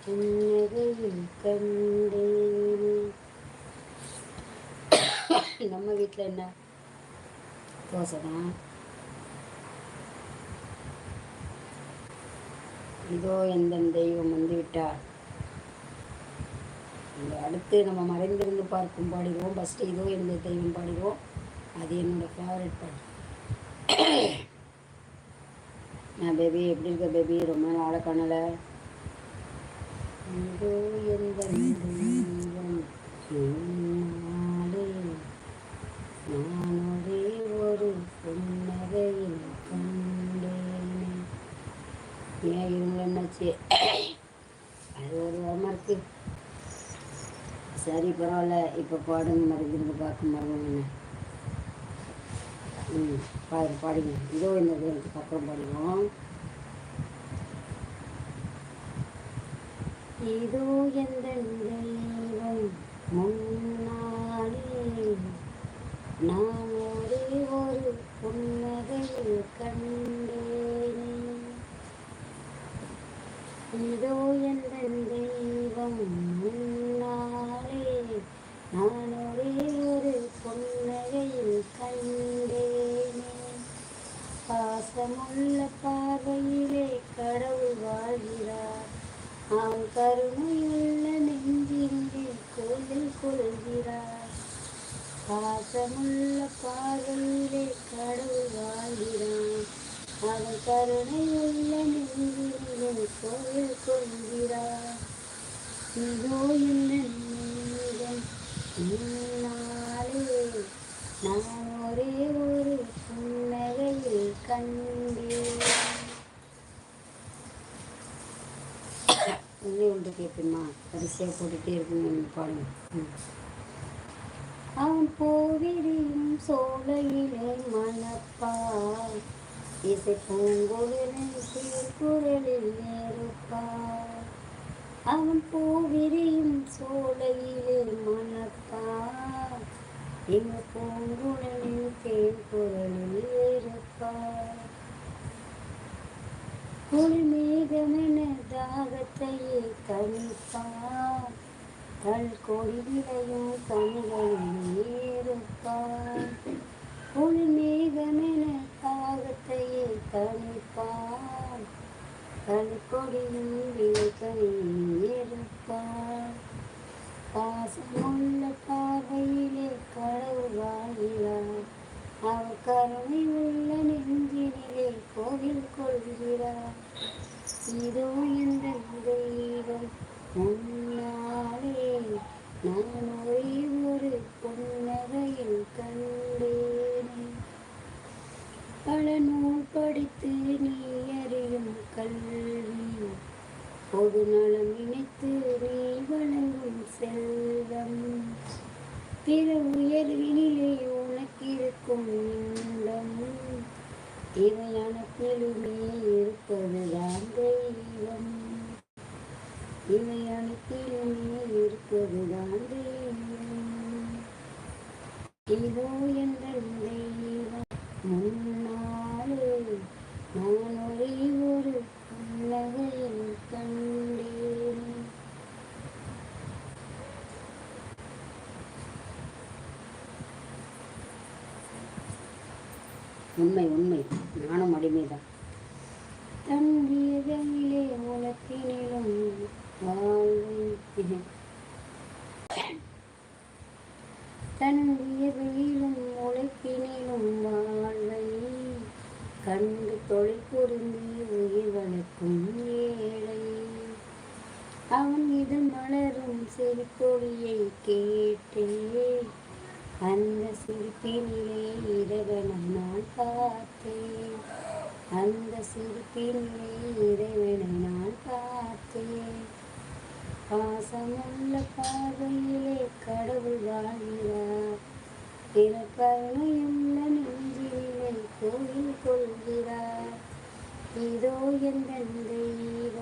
புன்னகையில் கண்டேனே. நம்ம வீட்டில் என்ன தோசை தான். இதோ எந்த தெய்வம் வந்து விட்டார். அடுத்து நம்ம மறைந்திருந்து பார்க்கும் பாடிடுவோம். ஃபஸ்ட்டு இதோ எந்த தெய்வம் பாடிடுவோம். அது என்னோடய ஃபேவரட் பாட்டு. நான் பேபி எப்படி இருக்க பேபி? ரொம்ப நாளை காணலை. இதோ எந்த தெய்வம் நான் ஒரே ஒரு புன்னகையில் கண்டேனே. ஏன் இருங்க என்னாச்சு? அது ஒரு வரமா இருக்கு. சரி பரவாயில்ல. இப்போ பாடுங்க. மறைந்திருந்து பார்க்க மறந்துங்க. பாடுங்க. இதோ இந்த தெய்வத்துக்கு அப்புறம் பாடுவோம். இதோ எந்த தெய்வம் முன்னாலே நான் ஒரே ஒரு புன்னகையில் கண்டேனே. இதோ எந்த தெய்வம் முன்னாலே நான் ஒரே ஒரு புன்னகையில் கண்டேனே. பாசமுள்ள பார்வையிலே கடவுள் வாழ்கிறார். அவன் கருணையுள்ள நெஞ்சினிலே கோயில் கொள்கிறார். பாசமுள்ள பார்வையிலே கடவுள் வாழ்கிறான். அவன் கருணையுள்ள நெஞ்சினிலே கோயில் கொள்கிறார். இதோ என்ன நீதன் முன்னாலே நான் ஒரே ஒரு புன்னகையில் கண்டேன். ஒன்று கேட்பேம்மா, கடைசியாக போட்டுகிட்டே இருக்குங்க. பாடுங்க. அவன் போவிரியும் சோலையிலே மணப்பார். இசை பூங்குழலின் சீர்குரலில் இருப்பார். அவன் போவிரியும் சோலையிலே மணப்பார். இங்கு பூங்குழலின் தேன்குரலில் இருப்பார். குளிர்மேகமென தாகத்தையே தணிப்பார். கல்கொடி விளையும் கனிகளில் இருப்பார். குளிர்மேகமென தாகத்தையே தணிப்பார். கல்கொடியும் விளைகனில் இருப்பார். பாசமுள்ள பார்வையிலே கடவுள் வாழ்கிறார். அவர் கருணை உள்ள நெஞ்சினிலே கோவில் கொள்கிறார். இதோ இந்த தெய்வம் முன்னாலே நான் ஒரே ஒரு புன்னகையில் கண்டேனே. பல நூல் படித்து நீ அறியும் கல்வி, பொது நலம் நினைத்து நீ வழங்கும் செல்வம், பிற உயர்வினிலே உனக்கிருக்கும் இன்பம், இவை அனைத்திலுமே இருப்பதுதான் தெய்வம். இவை அனைத்திலுமே இருப்பதுதான் தெய்வம். இதோ என்ற தெய்வம் முன்னாலே நான் ஒரே ஒரு புன்னகையில் கண்டேன். உண்மை உண்மை, நானும் அடிமைதான். தன் வீரமிலே உலகினிலும் வாழ்வை, தன் வியர்வையிலும் உழைப்பினிலும் வாழ்வை கண்டு தொழில் புரிந்து உயிர் வளர்க்கும் ஏழை. அவன் இது மலரும் சிரிப்பொழியை கேட்டே அந்த சிரிப்பினிலே இறைவனை நான் பார்த்தேன். அந்த சிரிப்பினிலே இறைவனை நான் பார்த்தேன். பாசமுள்ள பார்வையிலே கடவுள் வாழ்கிறார். பிற கருணையுள்ள நெஞ்சினிலே கோயில் கொள்கிறார். இதோ எந்த தெய்வம்